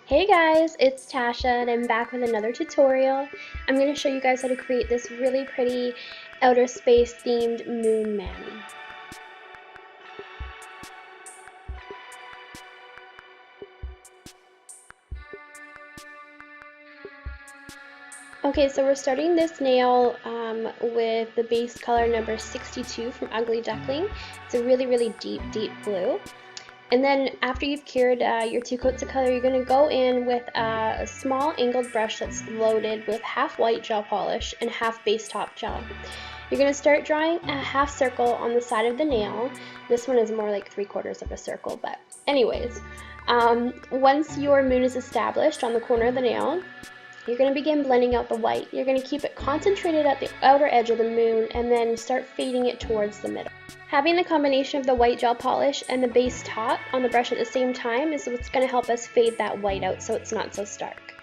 Hey guys, it's Tasha and I'm back with another tutorial. I'm going to show you guys how to create this really pretty outer space themed moon man. Okay, so we're starting this nail with the base color number 62 from Ugly Duckling. It's a really deep blue. And then after you've cured your 2 coats of color, you're going to go in with a small angled brush that's loaded with half white gel polish and half base top gel. You're going to start drawing a half circle on the side of the nail. This one is more like 3/4 of a circle, but anyways. Once your moon is established on the corner of the nail, you're going to begin blending out the white. You're going to keep it concentrated at the outer edge of the moon and then start fading it towards the middle. Having the combination of the white gel polish and the base top on the brush at the same time is what's going to help us fade that white out so it's not so stark.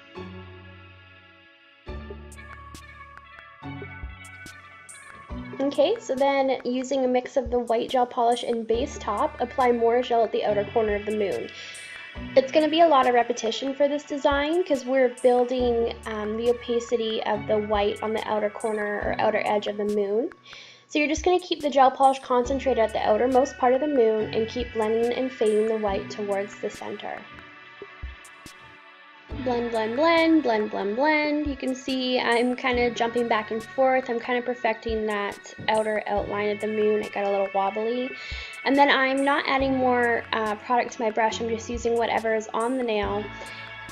Okay, so then using a mix of the white gel polish and base top, apply more gel at the outer corner of the moon. It's going to be a lot of repetition for this design because we're building the opacity of the white on the outer corner or outer edge of the moon. So you're just going to keep the gel polish concentrated at the outermost part of the moon and keep blending and fading the white towards the center. Blend, blend, blend, blend, blend, blend. You can see I'm kind of jumping back and forth. I'm kind of perfecting that outer outline of the moon. It got a little wobbly. And then I'm not adding more product to my brush. I'm just using whatever is on the nail.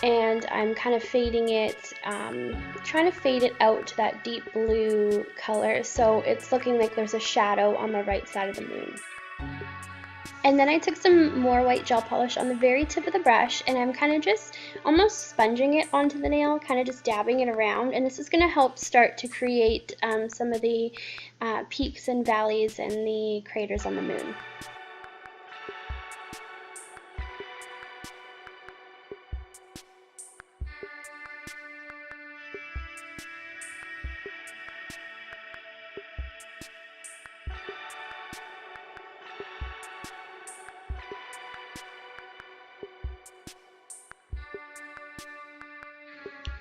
And I'm kind of fading it, trying to fade it out to that deep blue color so it's looking like there's a shadow on the right side of the moon. And then I took some more white gel polish on the very tip of the brush and I'm kind of just almost sponging it onto the nail, kind of just dabbing it around, and this is going to help start to create some of the peaks and valleys and the craters on the moon.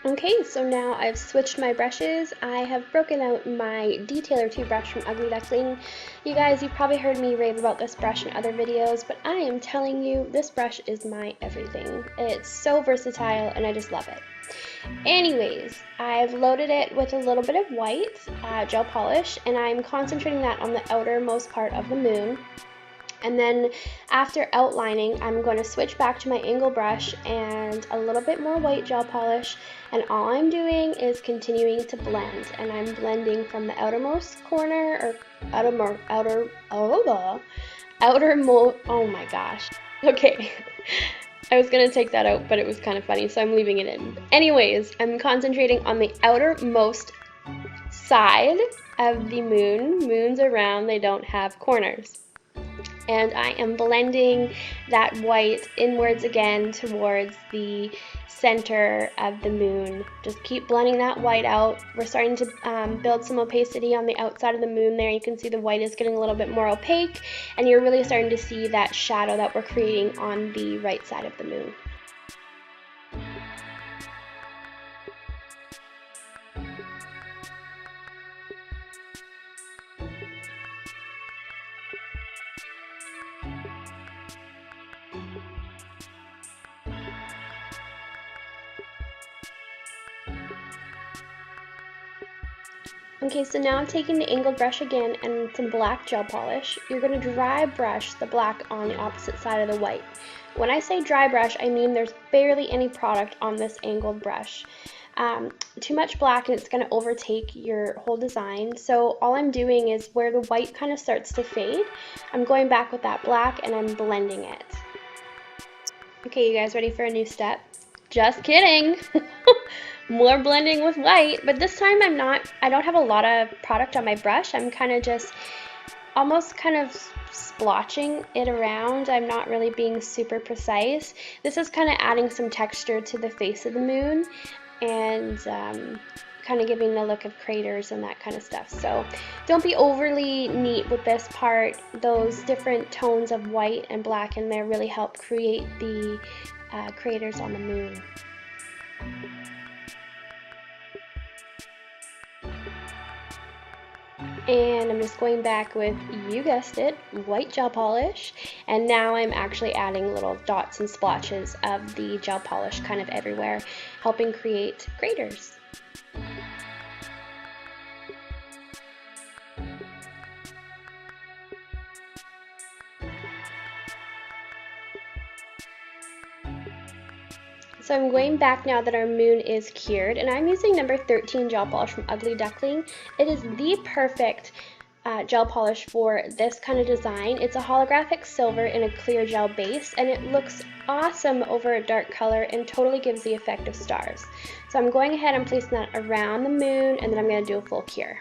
Okay, so now I've switched my brushes. I have broken out my Detailer 2 brush from Ugly Duckling. You guys, you've probably heard me rave about this brush in other videos, but I am telling you, this brush is my everything. It's so versatile and I just love it. Anyways, I've loaded it with a little bit of white gel polish and I'm concentrating that on the outermost part of the moon. And then after outlining, I'm going to switch back to my angle brush and a little bit more white gel polish. And all I'm doing is continuing to blend. And I'm blending from the outermost corner, or oh my gosh. Okay. I was going to take that out, but it was kind of funny, so I'm leaving it in. Anyways, I'm concentrating on the outermost side of the moon. Moons are round, they don't have corners. And I am blending that white inwards again towards the center of the moon. Just keep blending that white out. We're starting to build some opacity on the outside of the moon there. You can see the white is getting a little bit more opaque, and you're really starting to see that shadow that we're creating on the right side of the moon. Okay, so now I'm taking the angled brush again and some black gel polish. You're going to dry brush the black on the opposite side of the white. When I say dry brush, I mean there's barely any product on this angled brush. Too much black and it's going to overtake your whole design. So all I'm doing is where the white kind of starts to fade, I'm going back with that black and I'm blending it. Okay, you guys ready for a new step? Just kidding! More blending with white, but this time I don't have a lot of product on my brush. I'm kind of just almost kind of splotching it around. I'm not really being super precise. This is kind of adding some texture to the face of the moon, and kind of giving the look of craters and that kind of stuff. So don't be overly neat with this part. Those different tones of white and black in there really help create the craters on the moon. And I'm just going back with, you guessed it, white gel polish, and now I'm actually adding little dots and splotches of the gel polish kind of everywhere, helping create craters. So I'm going back now that our moon is cured, and I'm using number 13 gel polish from Ugly Duckling. It is the perfect gel polish for this kind of design. It's a holographic silver in a clear gel base, and it looks awesome over a dark color and totally gives the effect of stars. So I'm going ahead and placing that around the moon, and then I'm going to do a full cure.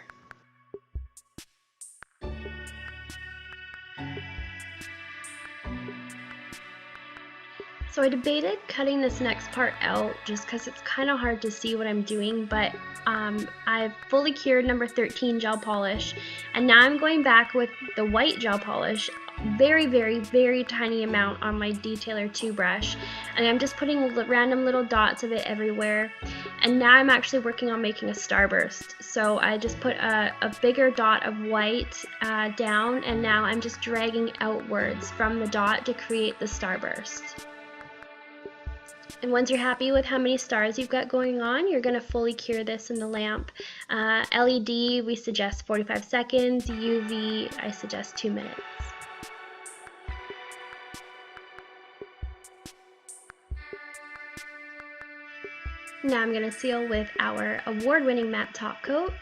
So I debated cutting this next part out just because it's kind of hard to see what I'm doing, but I've fully cured number 13 gel polish, and now I'm going back with the white gel polish, very, very, very tiny amount on my Detailer 2 brush, and I'm just putting random little dots of it everywhere. And now I'm actually working on making a starburst. So I just put a bigger dot of white down, and now I'm just dragging outwards from the dot to create the starburst. And once you're happy with how many stars you've got going on, you're going to fully cure this in the lamp. LED, we suggest 45 seconds. UV, I suggest 2 minutes. Now I'm going to seal with our award-winning matte top coat.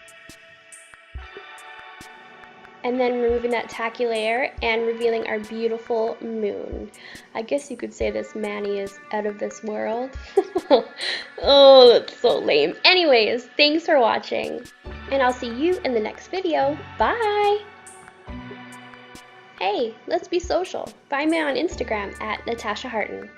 And then removing that tacky layer and revealing our beautiful moon. I guess you could say this Manny is out of this world. Oh, that's so lame. Anyways, thanks for watching, and I'll see you in the next video. Bye! Hey, let's be social. Find me on Instagram at Natasha Harton.